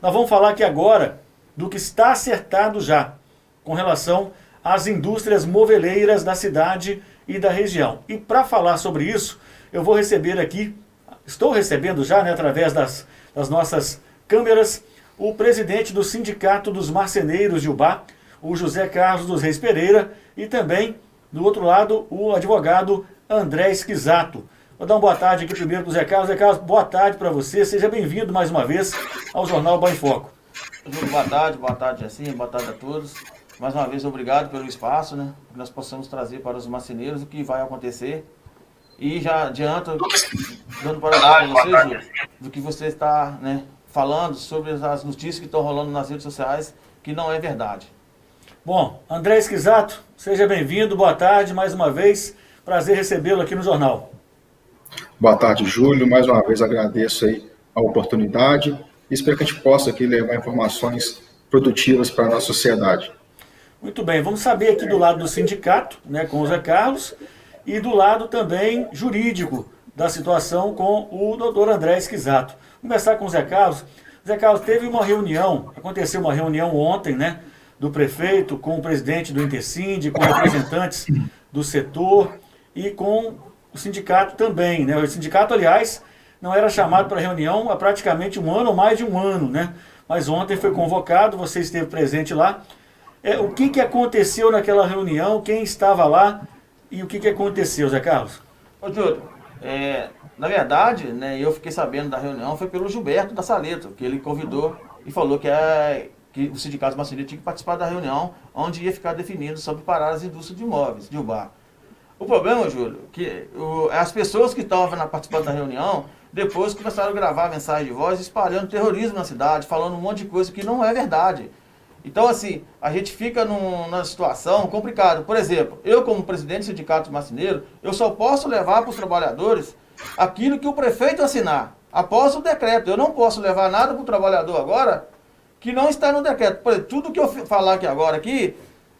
Nós vamos falar aqui agora do que está acertado já com relação às indústrias moveleiras da cidade e da região. E para falar sobre isso, eu vou receber aqui, estou recebendo já, né, através das nossas câmeras, o presidente do Sindicato dos Marceneiros de Ubá, o José Carlos dos Reis Pereira, e também, do outro lado, o advogado André Esquisato. Vou dar uma boa tarde aqui primeiro para o Zé Carlos. Zé Carlos, boa tarde para você. Seja bem-vindo mais uma vez ao Jornal Bahia em Foco. Boa tarde, Jacinho, boa tarde a todos. Mais uma vez, obrigado pelo espaço, né? Que nós possamos trazer para os marceneiros o que vai acontecer. E já adianto, dando parabéns para você, Júlio, do que você está, né, falando sobre as notícias que estão rolando nas redes sociais, que não é verdade. Bom, André Esquisato, seja bem-vindo, boa tarde mais uma vez. Prazer recebê-lo aqui no Jornal. Boa tarde, Júlio. Mais uma vez agradeço aí a oportunidade e espero que a gente possa aqui levar informações produtivas para a nossa sociedade. Muito bem, vamos saber aqui do lado do sindicato, né, com o Zé Carlos, e do lado também jurídico da situação com o doutor André Esquisato. Vamos começar com o Zé Carlos. Zé Carlos, teve uma reunião, aconteceu uma reunião ontem, né, do prefeito com o presidente do Intercind, com representantes do setor e com o sindicato também, né? O sindicato, aliás, não era chamado para reunião há praticamente um ano ou mais de um ano, né? Mas ontem foi convocado, você esteve presente lá. O que aconteceu naquela reunião, quem estava lá e o que aconteceu, Zé Carlos? Ô, Júlio, na verdade, né, eu fiquei sabendo da reunião, foi pelo Gilberto da Saleto, que ele convidou e falou que o Sindicato Marceneiro tinha que participar da reunião, onde ia ficar definido sobre parar as indústrias de imóveis, de Ubá. O problema, Júlio, que as pessoas que estavam participando da reunião, depois começaram a gravar mensagem de voz espalhando terrorismo na cidade, falando um monte de coisa que não é verdade. Então, assim, a gente fica numa situação complicada. Por exemplo, eu como presidente do Sindicato Marceneiro, eu só posso levar para os trabalhadores aquilo que o prefeito assinar, após o decreto. Eu não posso levar nada para o trabalhador agora que não está no decreto. Por exemplo, tudo que eu falar aqui agora,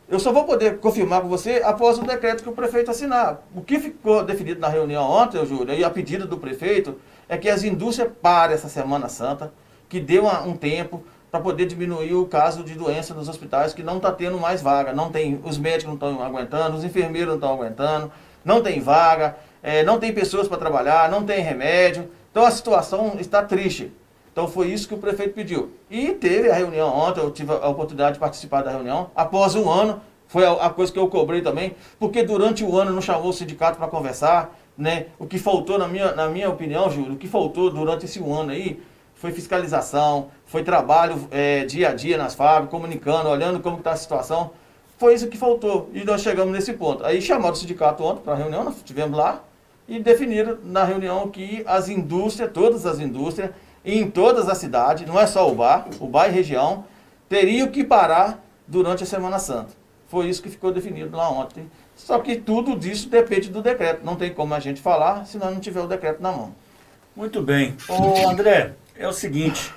eu só vou poder confirmar com você após o decreto que o prefeito assinar. O que ficou definido na reunião ontem, Júlio, e a pedido do prefeito, é que as indústrias parem essa Semana Santa, que dê um tempo para poder diminuir o caso de doença nos hospitais, que não está tendo mais vaga. Não tem, os médicos não estão aguentando, os enfermeiros não estão aguentando, não tem vaga, não tem pessoas para trabalhar, não tem remédio. Então a situação está triste. Então foi isso que o prefeito pediu. E teve a reunião ontem, eu tive a oportunidade de participar da reunião, após um ano, foi a coisa que eu cobrei também, porque durante o ano não chamou o sindicato para conversar, né? O que faltou, na minha opinião, Júlio, o que faltou durante esse ano aí, foi fiscalização, foi trabalho dia a dia nas fábricas, comunicando, olhando como está a situação. Foi isso que faltou. E nós chegamos nesse ponto. Aí chamaram o sindicato ontem para a reunião, nós estivemos lá, e definiram na reunião que as indústrias, todas as indústrias, em todas as cidades, não é só Ubá e região, teriam que parar durante a Semana Santa. Foi isso que ficou definido lá ontem. Só que tudo disso depende do decreto. Não tem como a gente falar se nós não tiver o decreto na mão. Muito bem. Ô, André, é o seguinte.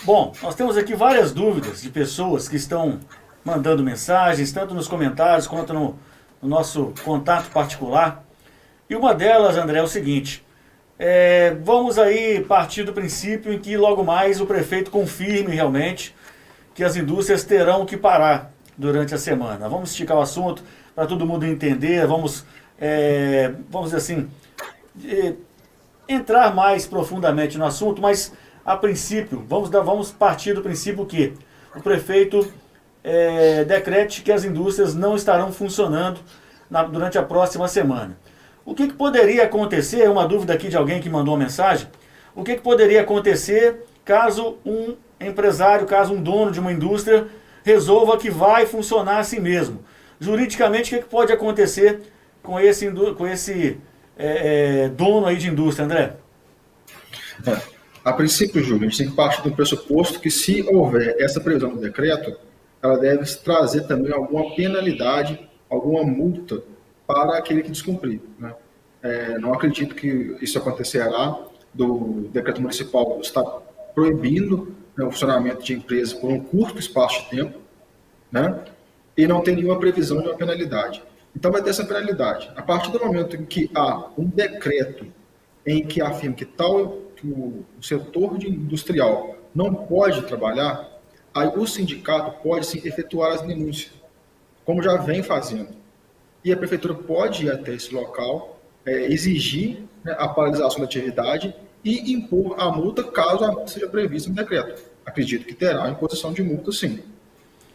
Bom, nós temos aqui várias dúvidas de pessoas que estão mandando mensagens, tanto nos comentários quanto no nosso contato particular. E uma delas, André, é o seguinte. Vamos aí partir do princípio em que logo mais o prefeito confirme realmente que as indústrias terão que parar durante a semana. Vamos esticar o assunto para todo mundo entender, vamos dizer assim, entrar mais profundamente no assunto, mas a princípio, vamos partir do princípio que o prefeito decrete que as indústrias não estarão funcionando durante a próxima semana. O que poderia acontecer, é uma dúvida aqui de alguém que mandou uma mensagem, o que poderia acontecer caso um empresário, caso um dono de uma indústria resolva que vai funcionar assim mesmo? Juridicamente, o que pode acontecer com esse dono aí de indústria, André? A princípio, Júlio, a gente tem que partir do pressuposto que se houver essa previsão do decreto, ela deve trazer também alguma penalidade, alguma multa para aquele que descumprir, né? Não acredito que isso acontecerá do decreto municipal estar proibindo, né, o funcionamento de empresas por um curto espaço de tempo, né? E não tem nenhuma previsão de uma penalidade. Então vai ter essa penalidade. A partir do momento em que há um decreto em que afirma que o setor industrial não pode trabalhar, aí o sindicato pode sim efetuar as denúncias, como já vem fazendo. E a prefeitura pode ir até esse local, exigir, né, a paralisação da atividade e impor a multa caso a multa seja prevista no decreto. Acredito que terá a imposição de multa, sim.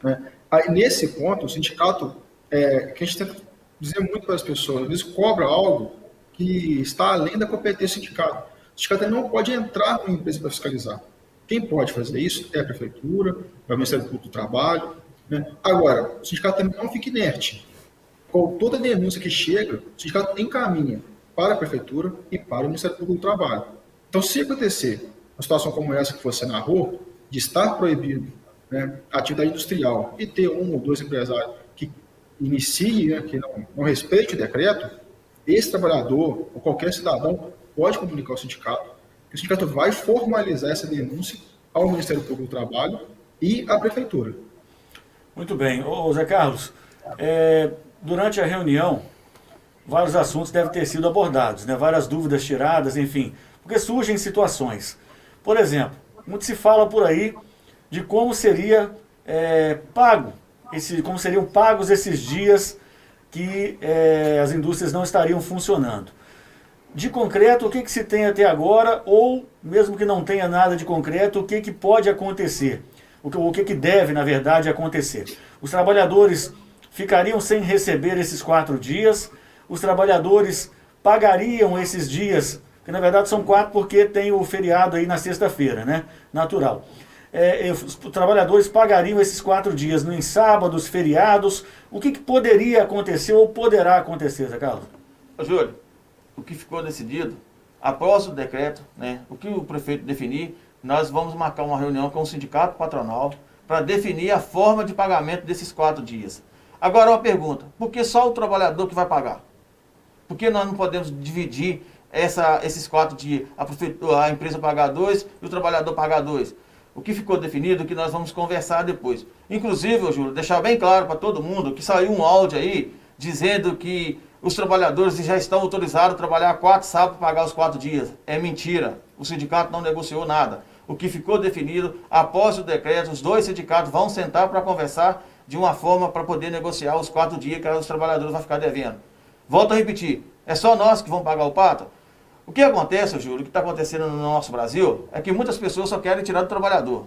Né? Aí, nesse ponto, o sindicato, que a gente tenta dizer muito para as pessoas, às vezes cobra algo que está além da competência do sindicato. O sindicato não pode entrar numa empresa para fiscalizar. Quem pode fazer isso é a prefeitura, é o Ministério Público do Trabalho. Né? Agora, o sindicato também não fica inerte. Com toda denúncia que chega, o sindicato encaminha para a prefeitura e para o Ministério Público do Trabalho. Então, se acontecer uma situação como essa que você narrou, de estar proibido, né, a atividade industrial e ter um ou dois empresários que iniciem, né, que não respeite o decreto, esse trabalhador ou qualquer cidadão pode comunicar ao sindicato, que o sindicato vai formalizar essa denúncia ao Ministério Público do Trabalho e à prefeitura. Muito bem. Ô, Zé Carlos, durante a reunião, vários assuntos devem ter sido abordados, né? Várias dúvidas tiradas, enfim, porque surgem situações. Por exemplo, muito se fala por aí de como seria como seriam pagos esses dias que as indústrias não estariam funcionando. De concreto, o que se tem até agora, ou mesmo que não tenha nada de concreto, o que pode acontecer? O que deve, na verdade, acontecer? Os trabalhadores ficariam sem receber esses 4 dias, os trabalhadores pagariam esses dias, que na verdade são 4 porque tem o feriado aí na sexta-feira, né? Natural. Os trabalhadores pagariam esses 4 dias em sábados, feriados. O que poderia acontecer ou poderá acontecer, Zé Carlos? Júlio, o que ficou decidido, após o decreto, né, o que o prefeito definir, nós vamos marcar uma reunião com o sindicato patronal para definir a forma de pagamento desses 4 dias. Agora uma pergunta, por que só o trabalhador que vai pagar? Por que nós não podemos dividir esses 4 dias, a empresa pagar 2 e o trabalhador pagar 2? O que ficou definido, que nós vamos conversar depois. Inclusive, Júlio, deixar bem claro para todo mundo que saiu um áudio aí dizendo que os trabalhadores já estão autorizados a trabalhar 4 sábados para pagar os 4 dias. É mentira. O sindicato não negociou nada. O que ficou definido, após o decreto, os 2 sindicatos vão sentar para conversar de uma forma para poder negociar os 4 dias que os trabalhadores vão ficar devendo. Volto a repetir, é só nós que vamos pagar o pato? O que acontece, Júlio, o que está acontecendo no nosso Brasil, é que muitas pessoas só querem tirar do trabalhador.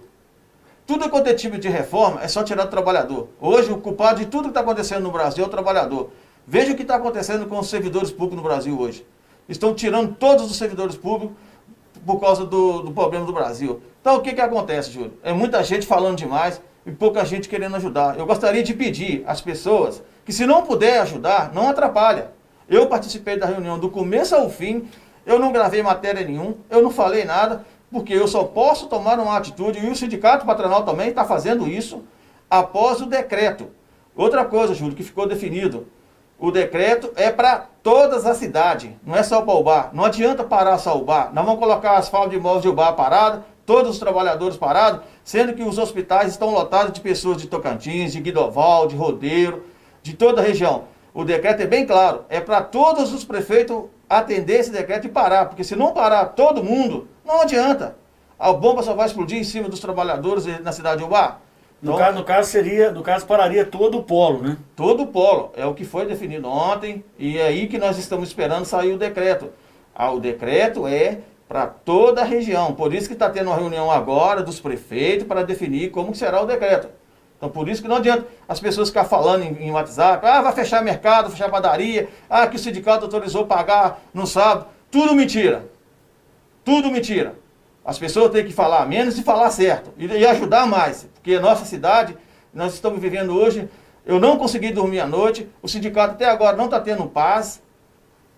Tudo quanto é tipo de reforma é só tirar do trabalhador. Hoje, o culpado de tudo que está acontecendo no Brasil é o trabalhador. Veja o que está acontecendo com os servidores públicos no Brasil hoje. Estão tirando todos os servidores públicos por causa do problema do Brasil. Então, o que acontece, Júlio? É muita gente falando demais e pouca gente querendo ajudar. Eu gostaria de pedir às pessoas que, se não puder ajudar, não atrapalha. Eu participei da reunião do começo ao fim, eu não gravei matéria nenhuma, eu não falei nada, porque eu só posso tomar uma atitude, e o sindicato patronal também está fazendo isso, após o decreto. Outra coisa, Júlio, que ficou definido, o decreto é para todas as cidades, não é só para o bar. Não adianta parar só o bar. Nós vamos colocar asfalto de imóveis de bar parado, todos os trabalhadores parados, sendo que os hospitais estão lotados de pessoas de Tocantins, de Guidoval, de Rodeiro, de toda a região. O decreto é bem claro, é para todos os prefeitos atender esse decreto e parar, porque se não parar todo mundo, não adianta. A bomba só vai explodir em cima dos trabalhadores na cidade de Ubá. Então, no caso pararia todo o polo, né? Todo o polo, é o que foi definido ontem, e é aí que nós estamos esperando sair o decreto. O decreto é para toda a região, por isso que está tendo uma reunião agora dos prefeitos para definir como será o decreto. Então, por isso que não adianta as pessoas ficarem falando em WhatsApp, vai fechar mercado, fechar padaria, que o sindicato autorizou pagar no sábado. Tudo mentira. Tudo mentira. As pessoas têm que falar menos e falar certo. E ajudar mais. Porque a nossa cidade, nós estamos vivendo hoje, eu não consegui dormir à noite, o sindicato até agora não está tendo paz,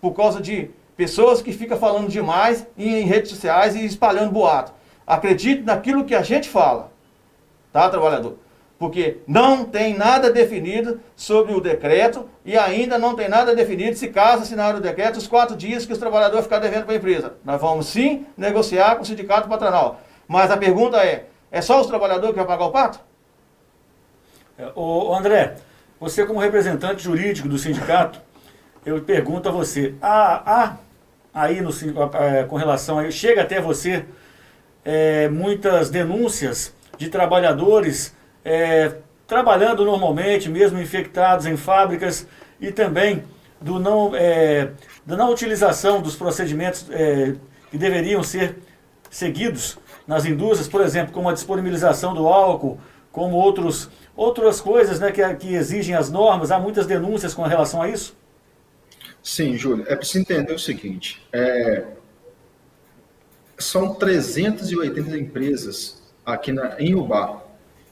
por causa de pessoas que ficam falando demais em redes sociais e espalhando boato. Acredite naquilo que a gente fala. Tá, trabalhador? Porque não tem nada definido sobre o decreto e ainda não tem nada definido, se caso assinar o decreto, os 4 dias que os trabalhadores ficarem devendo para a empresa. Nós vamos sim negociar com o sindicato patronal. Mas a pergunta é só os trabalhadores que vão pagar o pato? Ô André, você como representante jurídico do sindicato, eu pergunto a você, aí com relação a chega até você muitas denúncias de trabalhadores trabalhando normalmente, mesmo infectados em fábricas, e também da não utilização dos procedimentos que deveriam ser seguidos nas indústrias, por exemplo, como a disponibilização do álcool, como outras coisas, né, que exigem as normas. Há muitas denúncias com relação a isso? Sim, Júlio, é preciso entender o seguinte, são 380 empresas aqui em Ubá.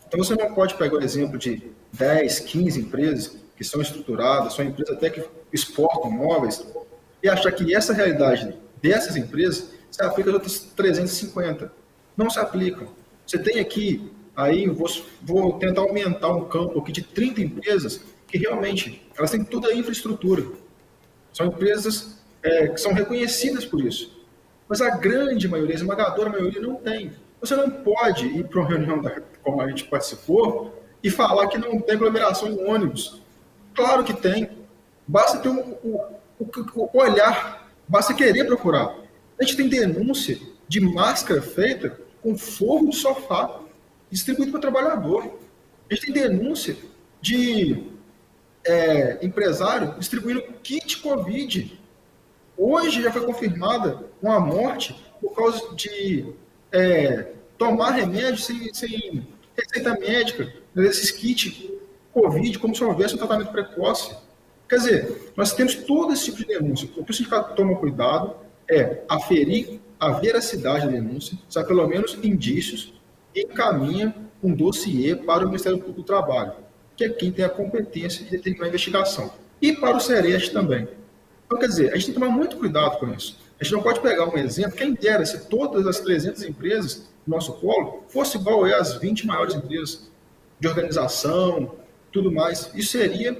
Então você não pode pegar o exemplo de 10, 15 empresas que são estruturadas, são empresas até que exportam móveis, e achar que essa realidade dessas empresas se aplica às outras 350. Não se aplicam. Você tem aqui, aí vou tentar aumentar um campo aqui de 30 empresas que realmente, elas têm toda a infraestrutura. São empresas que são reconhecidas por isso. Mas a grande maioria, a esmagadora maioria, não tem. Você não pode ir para uma reunião como a gente participou e falar que não tem aglomeração em ônibus. Claro que tem. Basta ter o olhar, basta querer procurar. A gente tem denúncia de máscara feita com forro de sofá distribuído para o trabalhador. A gente tem denúncia de empresário distribuindo kit Covid. Hoje já foi confirmada uma morte por causa de tomar remédio sem receita médica, esses kits Covid, como se houvesse um tratamento precoce. Quer dizer, nós temos todo esse tipo de denúncia. O que o sindicato toma cuidado é aferir a veracidade da denúncia, se há pelo menos indícios, e encaminha um dossiê para o Ministério Público do Trabalho, que é quem tem a competência de determinar a investigação. E para o Sereste também. Então, quer dizer, a gente tem que tomar muito cuidado com isso. A gente não pode pegar um exemplo, quem dera se todas as 300 empresas do nosso polo fossem igual às 20 maiores empresas de organização, tudo mais. Isso seria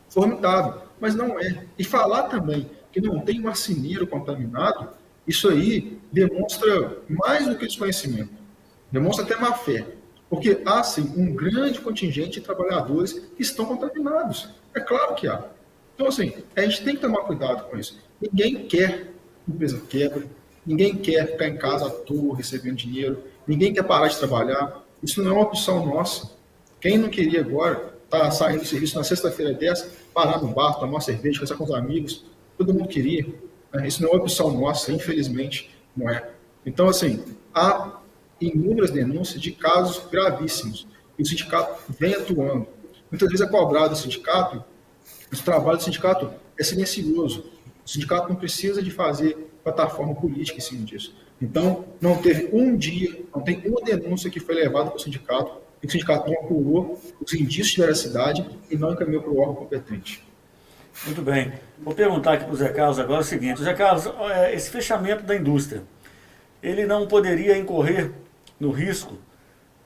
formidável, mas não é. E falar também que não tem marceneiro contaminado, isso aí demonstra mais do que desconhecimento. Demonstra até má fé. Porque há, sim, um grande contingente de trabalhadores que estão contaminados. É claro que há. Então, assim, a gente tem que tomar cuidado com isso. Ninguém quer que a empresa quebra, ninguém quer ficar em casa à toa, recebendo dinheiro, ninguém quer parar de trabalhar. Isso não é uma opção nossa. Quem não queria agora estar saindo do serviço na sexta-feira dessa, parar no bar, tomar uma cerveja, conversar com os amigos, todo mundo queria. Isso não é uma opção nossa, infelizmente, não é. Então, assim, há inúmeras denúncias de casos gravíssimos. E o sindicato vem atuando. Muitas vezes é cobrado do sindicato. O trabalho do sindicato é silencioso. O sindicato não precisa de fazer plataforma política em cima disso. Então, não teve um dia, não tem uma denúncia que foi levada para o sindicato, e o sindicato não apurou os indícios de veracidade e não encaminhou para o órgão competente. Muito bem. Vou perguntar aqui para o Zé Carlos agora o seguinte. Zé Carlos, esse fechamento da indústria, ele não poderia incorrer no risco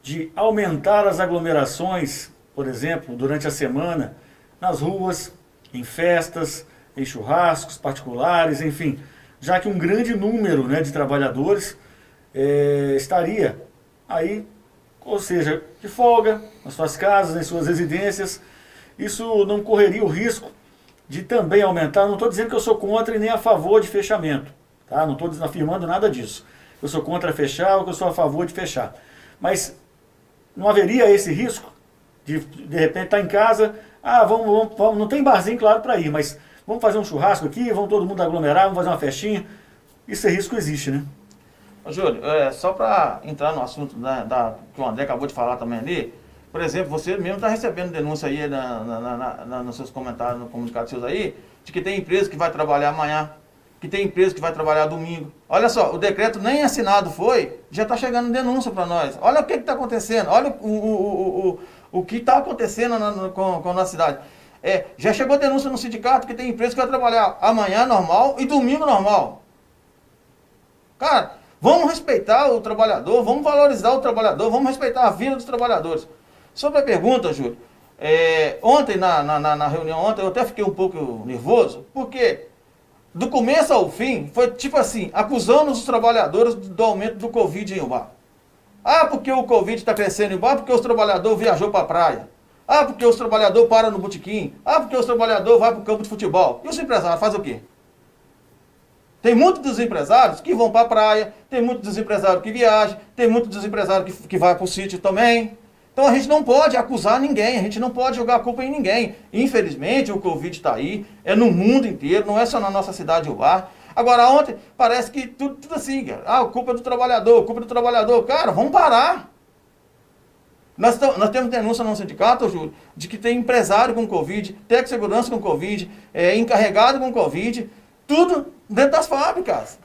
de aumentar as aglomerações, por exemplo, durante a semana, nas ruas, em festas, em churrascos particulares, enfim, já que um grande número, né, de trabalhadores estaria aí, ou seja, de folga, nas suas casas, nas suas residências. Isso não correria o risco de também aumentar? Não estou dizendo que eu sou contra e nem a favor de fechamento, tá? Não estou afirmando nada disso. Eu sou contra fechar ou que eu sou a favor de fechar. Mas não haveria esse risco de repente estar em casa, vamos, não tem barzinho, claro, para ir, mas vamos fazer um churrasco aqui, vamos todo mundo aglomerar, vamos fazer uma festinha. Esse risco existe, né? Júlio, só para entrar no assunto que o André acabou de falar também ali, por exemplo, você mesmo está recebendo denúncia aí nos seus comentários, no comunicado seus aí, de que tem empresa que vai trabalhar amanhã, que tem empresa que vai trabalhar domingo. Olha só, o decreto nem assinado foi, já está chegando denúncia para nós. Olha o que está acontecendo, olha o que está acontecendo com a nossa cidade. Já chegou denúncia no sindicato que tem empresa que vai trabalhar amanhã normal e domingo normal. Cara, vamos respeitar o trabalhador, vamos valorizar o trabalhador, vamos respeitar a vida dos trabalhadores. Sobre a pergunta, Júlio, ontem na reunião, eu até fiquei um pouco nervoso, porque do começo ao fim, foi tipo assim, acusando os trabalhadores do aumento do Covid em Ubá. Porque o Covid está crescendo em Ubá, porque os trabalhadores viajou para a praia. Porque os trabalhadores param no botequim. Porque os trabalhadores vão para o campo de futebol. E os empresários fazem o quê? Tem muitos dos empresários que vão para a praia, tem muitos dos empresários que viajam, tem muitos dos empresários que vai para o sítio também. Então a gente não pode acusar ninguém, a gente não pode jogar a culpa em ninguém. Infelizmente o Covid está aí, é no mundo inteiro, não é só na nossa cidade de Ubar. Agora ontem parece que tudo assim, a culpa é do trabalhador, culpa é do trabalhador. Cara, vamos parar. Nós temos denúncia no sindicato, Júlio, de que tem empresário com Covid, técnico de segurança com Covid, encarregado com Covid, tudo dentro das fábricas.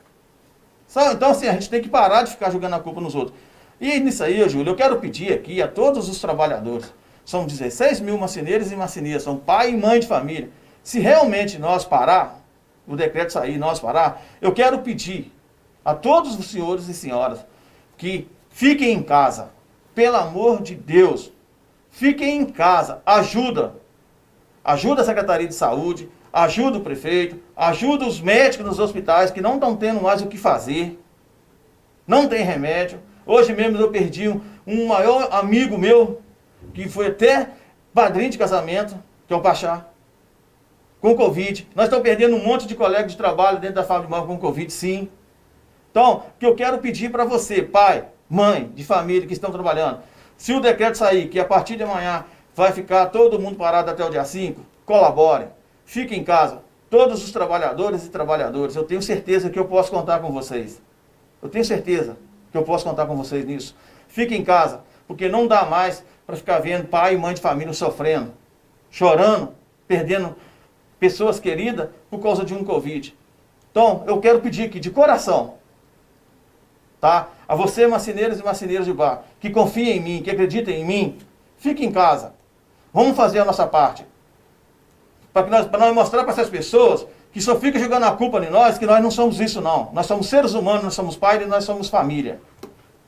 Então, assim, a gente tem que parar de ficar jogando a culpa nos outros. E nisso aí, Júlio, eu quero pedir aqui a todos os trabalhadores, são 16 mil marceneiros e marceneiras, são pai e mãe de família. Se realmente nós parar, o decreto sair e nós parar, eu quero pedir a todos os senhores e senhoras que fiquem em casa. Pelo amor de Deus, fiquem em casa, ajuda a Secretaria de Saúde, ajuda o prefeito, ajuda os médicos nos hospitais que não estão tendo mais o que fazer, não tem remédio. Hoje mesmo eu perdi um maior amigo meu, que foi até padrinho de casamento, que é o Pachá, com Covid. Nós estamos perdendo um monte de colegas de trabalho dentro da fábrica de móvel com Covid, sim. Então, o que eu quero pedir para você, pai, mãe de família que estão trabalhando, se o decreto sair, que a partir de amanhã vai ficar todo mundo parado até o dia 5, colaborem, fiquem em casa, todos os trabalhadores e trabalhadoras, eu tenho certeza que eu posso contar com vocês. Eu tenho certeza que eu posso contar com vocês nisso. Fiquem em casa, porque não dá mais para ficar vendo pai e mãe de família sofrendo, chorando, perdendo pessoas queridas por causa de um Covid. Então, eu quero pedir aqui de coração, tá? A você, marceneiros e marceneiras de Ubar, que confiem em mim, que acreditem em mim, fique em casa. Vamos fazer a nossa parte. Para nós mostrar para essas pessoas que só fica jogando a culpa em nós, que nós não somos isso não. Nós somos seres humanos, nós somos pais e nós somos família.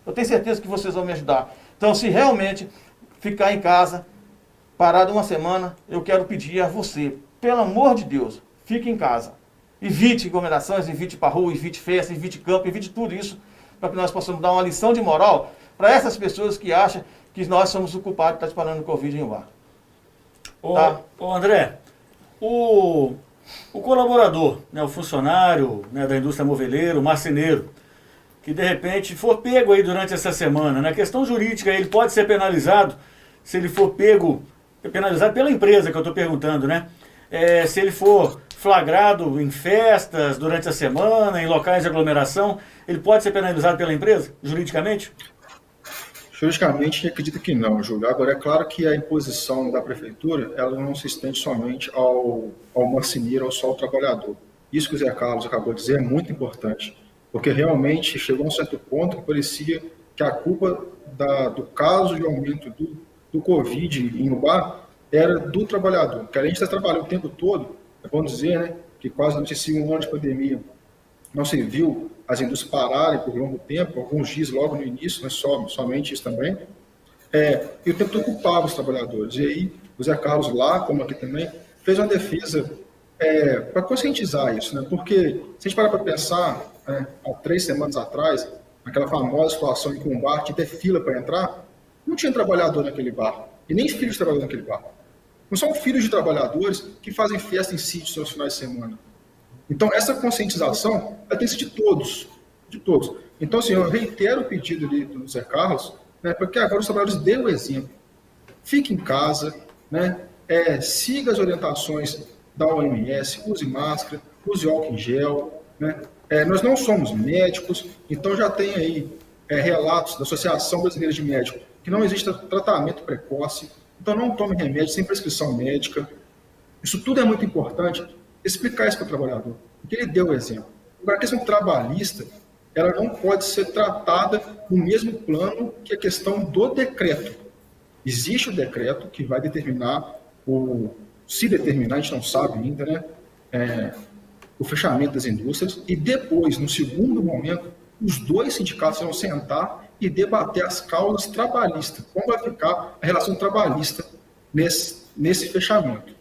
Eu tenho certeza que vocês vão me ajudar. Então, se realmente ficar em casa, parado uma semana, eu quero pedir a você, pelo amor de Deus, fique em casa. Evite aglomerações, evite para rua, evite festa, evite campo, evite tudo isso, para que nós possamos dar uma lição de moral para essas pessoas que acham que nós somos o culpado que está disparando o Covid em Ubar. Tá? Ô André, o colaborador, né, o funcionário, né, da indústria moveleira, o marceneiro, que de repente for pego aí durante essa semana, na questão jurídica, ele pode ser penalizado se ele for pego, penalizado pela empresa que eu estou perguntando, né? Se ele for flagrado em festas durante a semana, em locais de aglomeração, ele pode ser penalizado pela empresa, juridicamente? Juridicamente, acredito que não, Júlio. Agora, é claro que a imposição da prefeitura, ela não se estende somente ao marceneiro, ou só ao trabalhador. Isso que o Zé Carlos acabou de dizer é muito importante, porque realmente chegou a um certo ponto que parecia que a culpa do caso de aumento do Covid em Ubar era do trabalhador, que a gente está trabalhando o tempo todo, é bom dizer, né, que quase não se um ano de pandemia, não se viu as indústrias pararem por longo tempo, alguns dias logo no início, mas somente isso também, e o tempo todo culpava os trabalhadores. E aí o Zé Carlos lá, como aqui também, fez uma defesa para conscientizar isso, né, porque se a gente parar para pensar, há 3 semanas atrás, aquela famosa situação em que um bar tinha que ter fila para entrar, não tinha trabalhador naquele bar, e nem filhos de trabalhador naquele bar. Não são filhos de trabalhadores que fazem festa em sítios nos finais de semana. Então, essa conscientização ela tem que ser de todos. Então, assim, eu reitero o pedido ali do Zé Carlos, né, porque agora os trabalhadores dêem o exemplo. Fique em casa, né, siga as orientações da OMS, use máscara, use álcool em gel. Né, nós não somos médicos, então já tem aí relatos da Associação Brasileira de Médicos que não existe tratamento precoce. Então, não tome remédio sem prescrição médica. Isso tudo é muito importante, explicar isso para o trabalhador, porque ele deu o exemplo. Agora, a questão trabalhista, ela não pode ser tratada no mesmo plano que a questão do decreto. Existe o decreto que vai determinar, se determinar, a gente não sabe ainda, né, o fechamento das indústrias, e depois, no segundo momento, os dois sindicatos vão sentar e debater as causas trabalhistas. Como vai ficar a relação trabalhista nesse fechamento?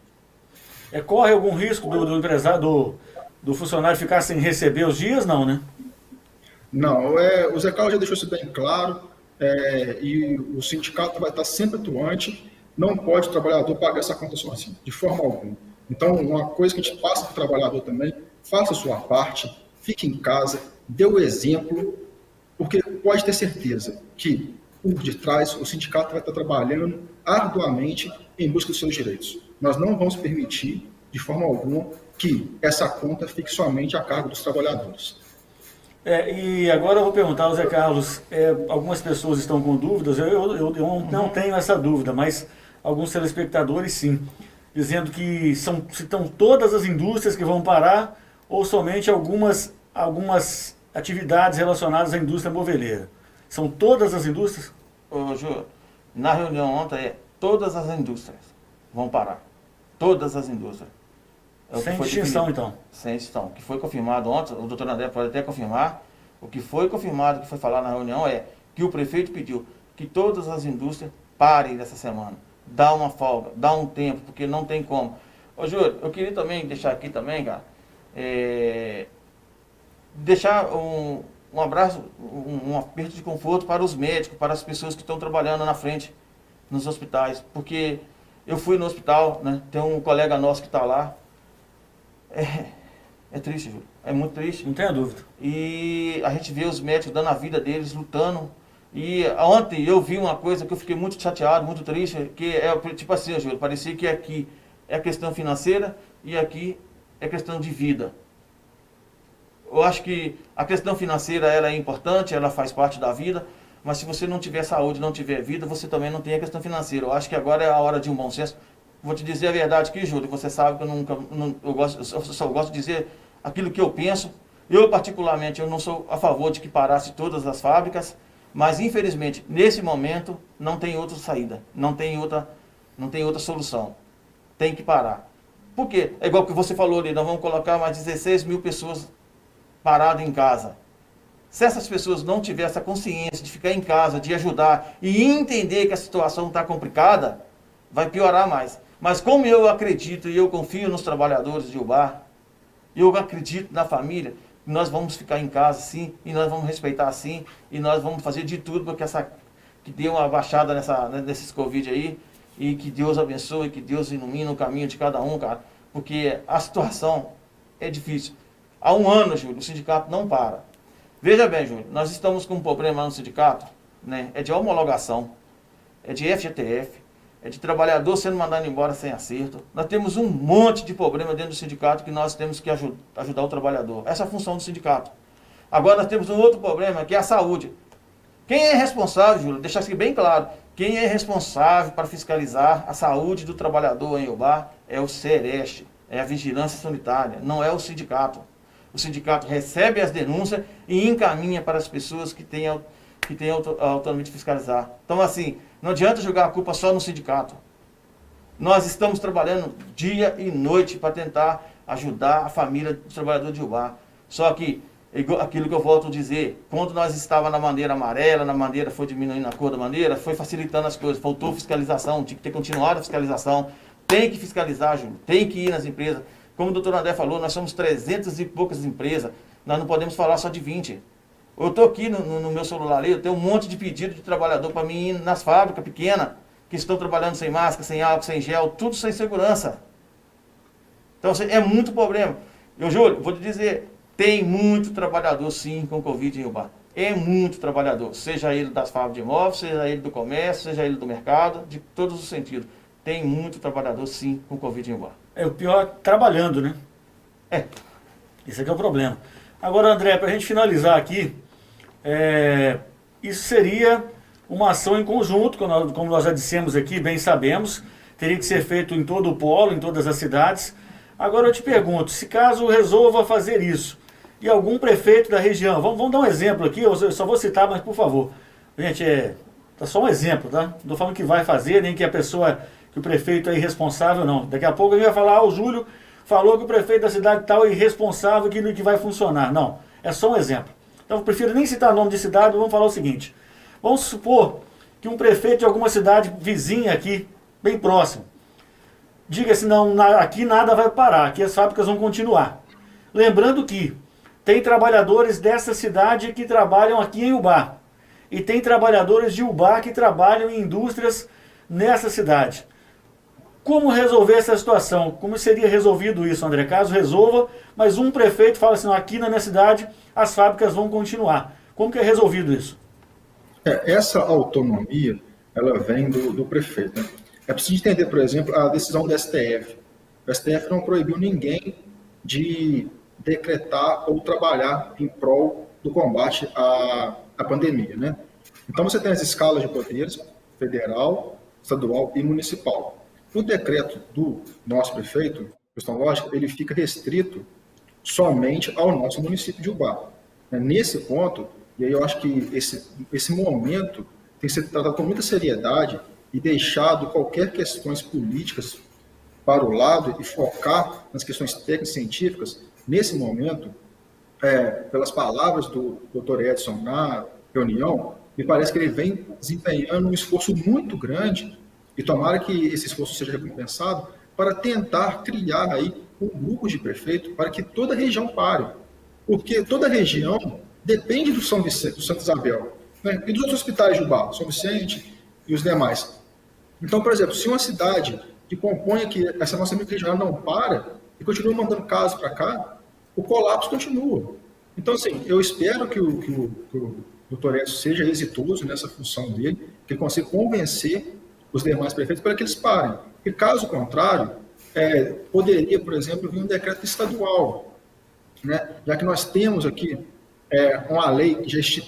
Corre algum risco do empresário, do funcionário ficar sem receber os dias? Não, né? Não, o Zé Carlos já deixou isso bem claro, e o sindicato vai estar sempre atuante, não pode o trabalhador pagar essa conta sozinho, de forma alguma. Então, uma coisa que a gente passa para o trabalhador também, faça a sua parte, fique em casa, dê o exemplo, porque pode ter certeza que por detrás o sindicato vai estar trabalhando arduamente em busca dos seus direitos. Nós não vamos permitir, de forma alguma, que essa conta fique somente a cargo dos trabalhadores. E agora eu vou perguntar ao Zé Carlos, algumas pessoas estão com dúvidas, eu não tenho essa dúvida, mas alguns telespectadores sim, dizendo que são todas as indústrias que vão parar ou somente algumas atividades relacionadas à indústria moveleira. São todas as indústrias? Ô, Júlio, na reunião ontem todas as indústrias vão parar. Todas as indústrias. Sem distinção, então? Sem distinção. O que foi confirmado ontem, o doutor André pode até confirmar, o que foi confirmado, que foi falado na reunião é que o prefeito pediu que todas as indústrias parem dessa semana. Dá uma folga, dá um tempo, porque não tem como. Ô, Júlio, eu queria também deixar aqui também, cara, deixar um abraço, um aperto de conforto para os médicos, para as pessoas que estão trabalhando na frente, nos hospitais. Porque eu fui no hospital, né, tem um colega nosso que está lá. É triste, Júlio. É muito triste. Não tenha dúvida. E a gente vê os médicos dando a vida deles, lutando. E ontem eu vi uma coisa que eu fiquei muito chateado, muito triste, que é tipo assim, Júlio, parecia que aqui é questão financeira e aqui é questão de vida. Eu acho que a questão financeira ela é importante, ela faz parte da vida, mas se você não tiver saúde, não tiver vida, você também não tem a questão financeira. Eu acho que agora é a hora de um bom senso. Vou te dizer a verdade aqui, Júlio, você sabe que eu só gosto de dizer aquilo que eu penso. Eu, particularmente, eu não sou a favor de que parasse todas as fábricas, mas, infelizmente, nesse momento, não tem outra saída, não tem outra solução. Tem que parar. Por quê? É igual que você falou ali, nós vamos colocar mais 16 mil pessoas paradas em casa. Se essas pessoas não tiverem essa consciência de ficar em casa, de ajudar e entender que a situação está complicada, vai piorar mais. Mas como eu acredito e eu confio nos trabalhadores de Ubá, eu acredito na família, nós vamos ficar em casa sim, e nós vamos respeitar sim, e nós vamos fazer de tudo para que dê uma baixada nesses Covid aí, e que Deus abençoe, que Deus ilumine o caminho de cada um, cara, porque a situação é difícil. Há um ano, Júlio, o sindicato não para. Veja bem, Júlio, nós estamos com um problema no sindicato, né? É de homologação, é de FGTF, é de trabalhador sendo mandado embora sem acerto. Nós temos um monte de problema dentro do sindicato que nós temos que ajudar o trabalhador. Essa é a função do sindicato. Agora nós temos um outro problema, que é a saúde. Quem é responsável, Júlio, deixar isso aqui bem claro, quem é responsável para fiscalizar a saúde do trabalhador em Ubá é o CEREST, é a Vigilância Sanitária, não é o sindicato. O sindicato recebe as denúncias e encaminha para as pessoas que têm autonomia de fiscalizar. Então, assim, não adianta jogar a culpa só no sindicato. Nós estamos trabalhando dia e noite para tentar ajudar a família do trabalhador de Ubá. Só que, aquilo que eu volto a dizer, quando nós estávamos na bandeira amarela, na bandeira foi diminuindo a cor da bandeira, foi facilitando as coisas, faltou fiscalização, tinha que ter continuado a fiscalização. Tem que fiscalizar, Júlio, tem que ir nas empresas. Como o doutor André falou, nós somos 300 e poucas empresas, nós não podemos falar só de 20. Eu estou aqui no meu celular ali, eu tenho um monte de pedido de trabalhador para mim ir nas fábricas pequenas, que estão trabalhando sem máscara, sem álcool, sem gel, tudo sem segurança. Então, é muito problema. Eu, Júlio, vou te dizer, tem muito trabalhador sim com Covid em Ubá. É muito trabalhador, seja ele das fábricas de imóveis, seja ele do comércio, seja ele do mercado, de todos os sentidos. Tem muito trabalhador sim com Covid em Ubá. É o pior trabalhando, né? É. Esse aqui é o problema. Agora, André, para a gente finalizar aqui, isso seria uma ação em conjunto, como nós já dissemos aqui, bem sabemos, teria que ser feito em todo o polo, em todas as cidades. Agora eu te pergunto, se caso resolva fazer isso, e algum prefeito da região, vamos dar um exemplo aqui, eu só vou citar, mas por favor, gente, tá só um exemplo, tá? Não estou falando que vai fazer, nem que o prefeito é irresponsável, não. Daqui a pouco ele vai falar, o Júlio falou que o prefeito da cidade tal é irresponsável, que vai funcionar. Não, é só um exemplo. Então eu prefiro nem citar nome de cidade, vamos falar o seguinte. Vamos supor que um prefeito de alguma cidade vizinha aqui, bem próximo, diga assim, não, aqui nada vai parar, aqui as fábricas vão continuar. Lembrando que tem trabalhadores dessa cidade que trabalham aqui em Ubá. E tem trabalhadores de Ubá que trabalham em indústrias nessa cidade. Como resolver essa situação? Como seria resolvido isso, André? Caso resolva, mas um prefeito fala assim, não, aqui na minha cidade as fábricas vão continuar. Como que é resolvido isso? Essa autonomia, ela vem do prefeito. Né? É preciso entender, por exemplo, a decisão do STF. O STF não proibiu ninguém de decretar ou trabalhar em prol do combate à pandemia. Né? Então, você tem as escalas de poderes, federal, estadual e municipal. O decreto do nosso prefeito, questão lógica, ele fica restrito somente ao nosso município de Ubá. Nesse ponto, e aí eu acho que esse momento tem que ser tratado com muita seriedade e deixado qualquer questões políticas para o lado e focar nas questões técnicas e científicas. Nesse momento, pelas palavras do Dr. Edson na reunião, me parece que ele vem desempenhando um esforço muito grande, e tomara que esse esforço seja recompensado, para tentar criar aí um grupo de prefeitos para que toda a região pare. Porque toda a região depende do São Vicente, do Santa Isabel, né? E dos outros hospitais de Ubá, São Vicente e os demais. Então, por exemplo, se uma cidade que compõe aqui essa nossa microrregião não para e continua mandando casos para cá, o colapso continua. Então, assim, eu espero que o Dr. Edson seja exitoso nessa função dele, que ele consiga convencer os demais prefeitos para que eles parem. E caso contrário, poderia, por exemplo, vir um decreto estadual, né? Já que nós temos aqui uma lei que já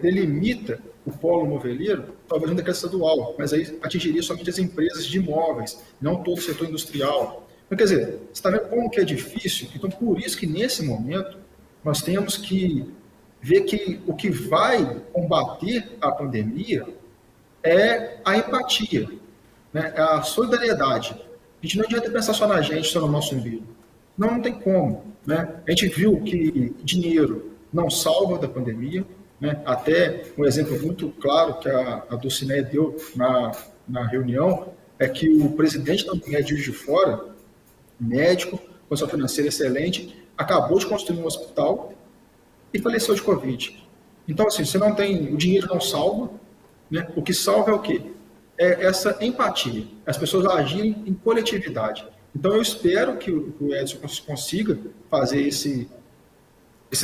delimita o polo moveleiro, talvez um decreto estadual, mas aí atingiria somente as empresas de imóveis, não todo o setor industrial. Então, quer dizer, você está vendo como que é difícil? Então, por isso que nesse momento nós temos que ver que o que vai combater a pandemia é a empatia, né? A solidariedade. A gente não adianta pensar só na gente, só no nosso umbigo. Não tem como. Né? A gente viu que dinheiro não salva da pandemia. Né? Até um exemplo muito claro que a Dulcinea deu na reunião é que o presidente da Unimed de Juiz de Fora, médico, condição financeira excelente, acabou de construir um hospital e faleceu de Covid. Então, assim, você não tem, o dinheiro não salva, né? O que salva é o quê? É essa empatia, as pessoas agirem em coletividade. Então, eu espero que o Edson consiga fazer esse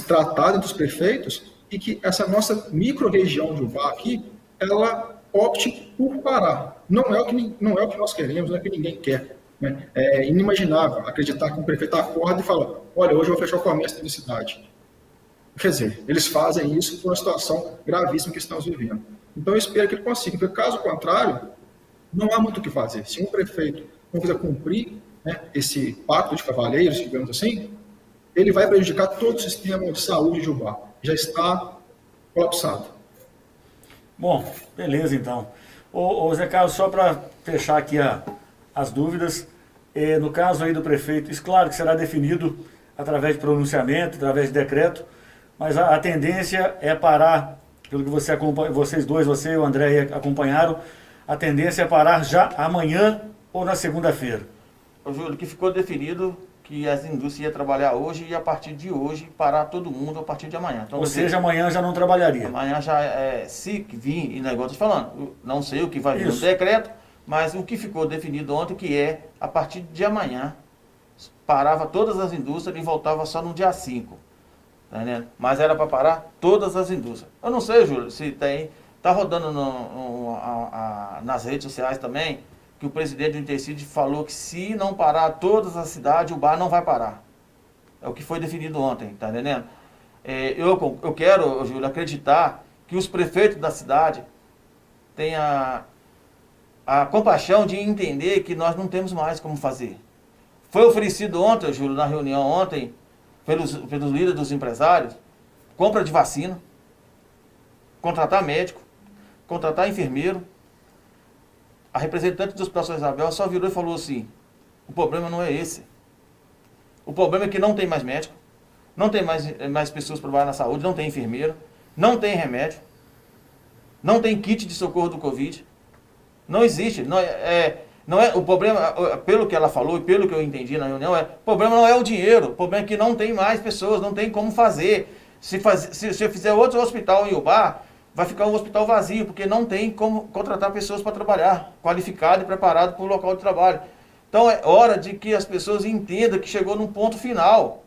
tratado entre os prefeitos e que essa nossa micro-região de Ubá aqui, ela opte por parar. Não é o que nós queremos, não é o que ninguém quer. Né? É inimaginável acreditar que um prefeito acorda e fala, olha, hoje eu vou fechar o comércio da minha cidade. Quer dizer, eles fazem isso por uma situação gravíssima que estamos vivendo. Então, eu espero que ele consiga, porque caso contrário, não há muito o que fazer. Se um prefeito não quiser cumprir, né, esse pacto de cavalheiros, digamos assim, ele vai prejudicar todo o sistema de saúde de Ubá. Já está colapsado. Bom, beleza então. Ô Zé Carlos, só para fechar aqui as dúvidas, no caso aí do prefeito, isso claro que será definido através de pronunciamento, através de decreto, mas a tendência é parar, pelo que você acompanha, vocês dois, você e o André acompanharam, a tendência é parar já amanhã ou na segunda-feira. Ô Júlio, que ficou definido que as indústrias iam trabalhar hoje e a partir de hoje parar todo mundo a partir de amanhã. Então, ou seja, amanhã já não trabalharia. Amanhã já se vir, e negócio falando, não sei o que vai vir no Isso. decreto, mas o que ficou definido ontem que a partir de amanhã, parava todas as indústrias e voltava só no dia 5. Tá entendendo? Mas era para parar todas as indústrias. Eu não sei, Júlio, se tem. Está rodando nas redes sociais também que o presidente do Intercity falou que se não parar todas as cidades, o bar não vai parar. É o que foi definido ontem, tá entendendo? Eu quero, Júlio, acreditar que os prefeitos da cidade tenham a compaixão de entender que nós não temos mais como fazer. Foi oferecido ontem, Júlio, na reunião ontem, pelos líderes dos empresários, compra de vacina, contratar médico, contratar enfermeiro. A representante do Hospital São Isabel só virou e falou assim, o problema não é esse. O problema é que não tem mais médico, não tem mais pessoas para trabalhar na saúde, não tem enfermeiro, não tem remédio, não tem kit de socorro do Covid. Não existe. Não é o problema, pelo que ela falou e pelo que eu entendi na reunião, o problema não é o dinheiro, o problema é que não tem mais pessoas, não tem como fazer. Se eu fizer outro hospital em Ubá, vai ficar um hospital vazio, porque não tem como contratar pessoas para trabalhar, qualificado e preparado para o local de trabalho. Então é hora de que as pessoas entendam que chegou num ponto final.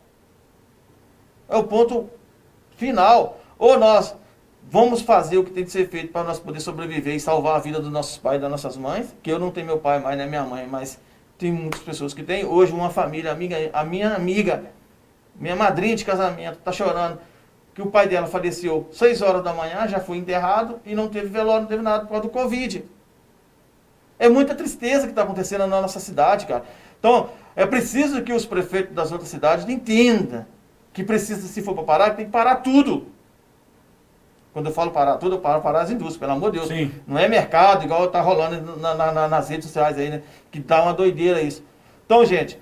É o ponto final. Ou nós vamos fazer o que tem que ser feito para nós poder sobreviver e salvar a vida dos nossos pais e das nossas mães, que eu não tenho meu pai mais, nem minha mãe, mas tem muitas pessoas que têm. Hoje uma família amiga, a minha amiga, minha madrinha de casamento, está chorando que o pai dela faleceu 6 horas da manhã, já foi enterrado e não teve velório, não teve nada por causa do Covid. É muita tristeza que está acontecendo na nossa cidade, cara. Então, é preciso que os prefeitos das outras cidades entendam que precisa, se for para parar, tem que parar tudo. Quando eu falo parar tudo, eu paro parar as indústrias, pelo amor de Deus. Sim. Não é mercado, igual está rolando nas redes sociais aí, né? Que tá uma doideira isso. Então, gente,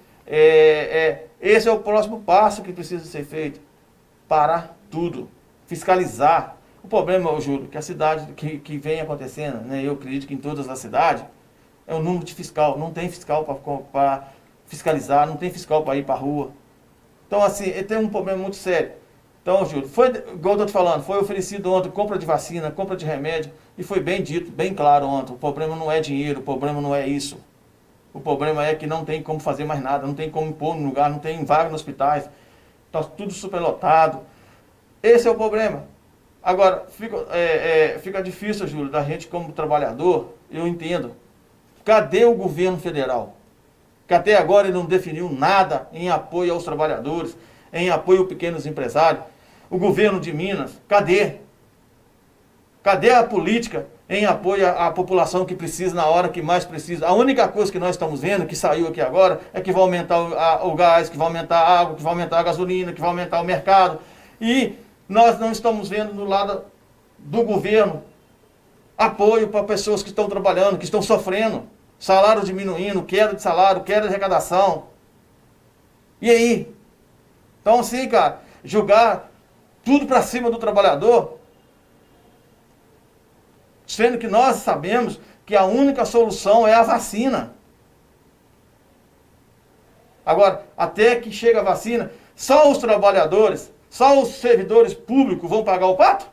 esse é o próximo passo que precisa ser feito. Parar tudo. Fiscalizar. O problema, eu juro, que a cidade que vem acontecendo, né? Eu acredito que em todas as cidades, é o número de fiscal. Não tem fiscal para fiscalizar, não tem fiscal para ir para a rua. Então, assim, tem um problema muito sério. Então, Júlio, foi, igual eu estou te falando, foi oferecido ontem compra de vacina, compra de remédio, e foi bem dito, bem claro ontem, o problema não é dinheiro, o problema não é isso. O problema é que não tem como fazer mais nada, não tem como pôr no lugar, não tem vaga nos hospitais, está tudo superlotado. Esse é o problema. Agora, fica difícil, Júlio, da gente como trabalhador, eu entendo. Cadê o governo federal? Que até agora ele não definiu nada em apoio aos trabalhadores, em apoio aos pequenos empresários. O governo de Minas, cadê? Cadê a política em apoio à população que precisa na hora que mais precisa? A única coisa que nós estamos vendo, que saiu aqui agora, é que vai aumentar o gás, que vai aumentar a água, que vai aumentar a gasolina, que vai aumentar o mercado. E nós não estamos vendo do lado do governo apoio para pessoas que estão trabalhando, que estão sofrendo. Salário diminuindo, queda de salário, queda de arrecadação. E aí? Então, assim, cara, jogar tudo para cima do trabalhador, sendo que nós sabemos que a única solução é a vacina. Agora, até que chega a vacina, só os trabalhadores, só os servidores públicos vão pagar o pato?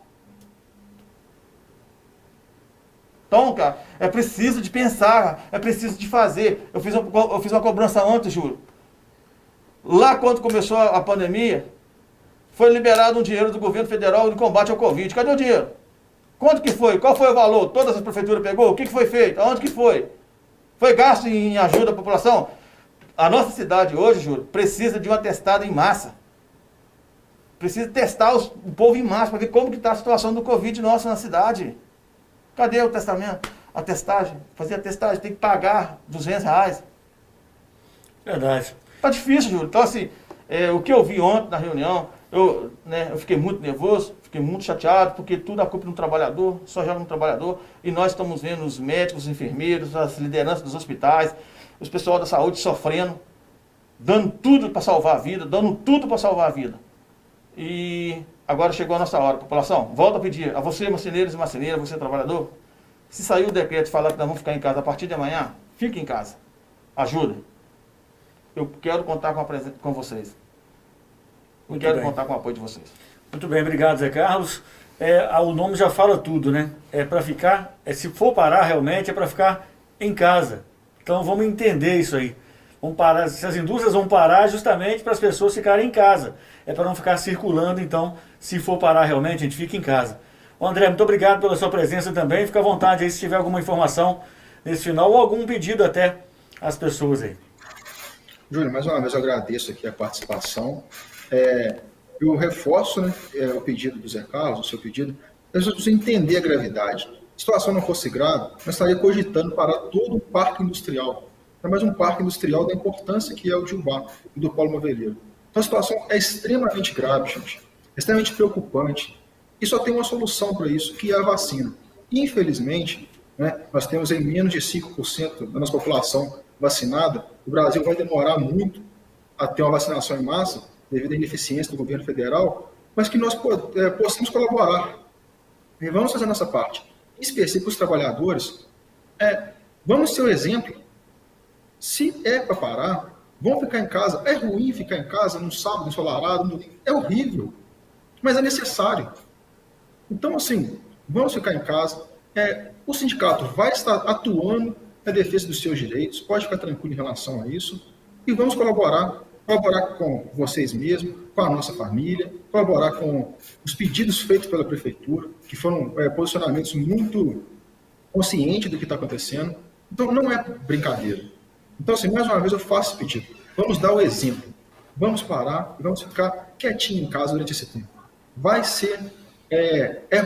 Então, cara, é preciso de pensar, é preciso de fazer. Eu fiz uma cobrança ontem, Júlio. Lá quando começou a pandemia, foi liberado um dinheiro do governo federal de combate ao Covid. Cadê o dinheiro? Quanto que foi? Qual foi o valor? Todas as prefeituras pegou? O que foi feito? Aonde que foi? Foi gasto em ajuda à população? A nossa cidade hoje, Júlio, precisa de um atestado em massa. Precisa testar o povo em massa para ver como que está a situação do Covid nossa na cidade. Cadê o testamento? A testagem? Fazer a testagem, tem que pagar R$200. Verdade. Tá difícil, Júlio. Então, assim, o que eu vi ontem na reunião, eu fiquei muito nervoso, fiquei muito chateado, porque tudo a culpa no trabalhador, só joga no trabalhador, e nós estamos vendo os médicos, os enfermeiros, as lideranças dos hospitais, os pessoal da saúde sofrendo, dando tudo para salvar a vida, dando tudo para salvar a vida. E agora chegou a nossa hora. População, volto a pedir a você, marceneiros e marceneiras, você trabalhador, se sair o decreto de falar que nós vamos ficar em casa a partir de amanhã, fique em casa. Ajuda. Eu quero contar com vocês. Eu quero contar com o apoio de vocês. Muito bem, obrigado, Zé Carlos. O nome já fala tudo, né? É para ficar, se for parar realmente, é para ficar em casa. Então vamos entender isso aí. Vamos parar, se as indústrias vão parar justamente para as pessoas ficarem em casa. É para não ficar circulando, então, se for parar realmente, a gente fica em casa. Ô André, muito obrigado pela sua presença também. Fica à vontade aí se tiver alguma informação nesse final ou algum pedido até às pessoas aí. Júlio, mais uma vez eu agradeço aqui a participação. Eu reforço, né, o pedido do Zé Carlos, o seu pedido, para você entender a gravidade. Se a situação não fosse grave, nós estaríamos cogitando parar todo o parque industrial. Não é mais um parque industrial da importância que é o de Ubá e do Polo Moveleiro. Então a situação é extremamente grave, gente. Extremamente preocupante. E só tem uma solução para isso, que é a vacina. Infelizmente, né, nós temos em menos de 5% da nossa população vacinada. O Brasil vai demorar muito a ter uma vacinação em massa, devido à ineficiência do governo federal, mas que nós possamos colaborar. E vamos fazer a nossa parte. Em específico, os trabalhadores, vamos ser o exemplo. Se é para parar, vão ficar em casa. É ruim ficar em casa num sábado ensolarado, no domingo. É horrível, mas é necessário. Então, assim, vamos ficar em casa. O sindicato vai estar atuando na defesa dos seus direitos, pode ficar tranquilo em relação a isso, e vamos colaborar. colaborar com vocês mesmos, com a nossa família, colaborar com os pedidos feitos pela Prefeitura, que foram posicionamentos muito conscientes do que está acontecendo. Então, não é brincadeira. Então, assim, mais uma vez eu faço esse pedido. Vamos dar o exemplo. Vamos parar e vamos ficar quietinho em casa durante esse tempo. Vai ser,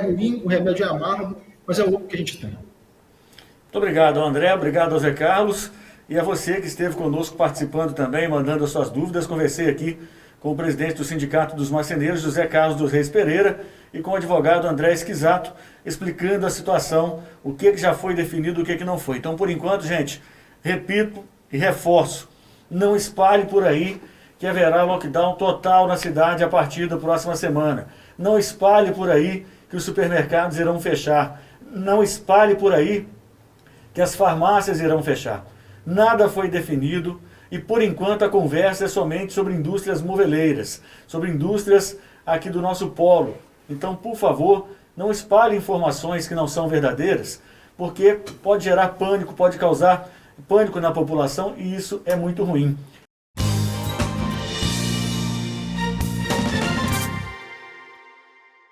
ruim, o remédio é amargo, mas é o que a gente tem. Muito obrigado, André. Obrigado ao Zé Carlos. E a você que esteve conosco participando também, mandando as suas dúvidas. Conversei aqui com o presidente do Sindicato dos Marceneiros, José Carlos dos Reis Pereira, e com o advogado André Esquisato, explicando a situação, o que já foi definido e o que não foi. Então, por enquanto, gente, repito e reforço, não espalhe por aí que haverá lockdown total na cidade a partir da próxima semana. Não espalhe por aí que os supermercados irão fechar. Não espalhe por aí que as farmácias irão fechar. Nada foi definido e, por enquanto, a conversa é somente sobre indústrias moveleiras, sobre indústrias aqui do nosso polo. Então, por favor, não espalhe informações que não são verdadeiras, porque pode gerar pânico, pode causar pânico na população e isso é muito ruim.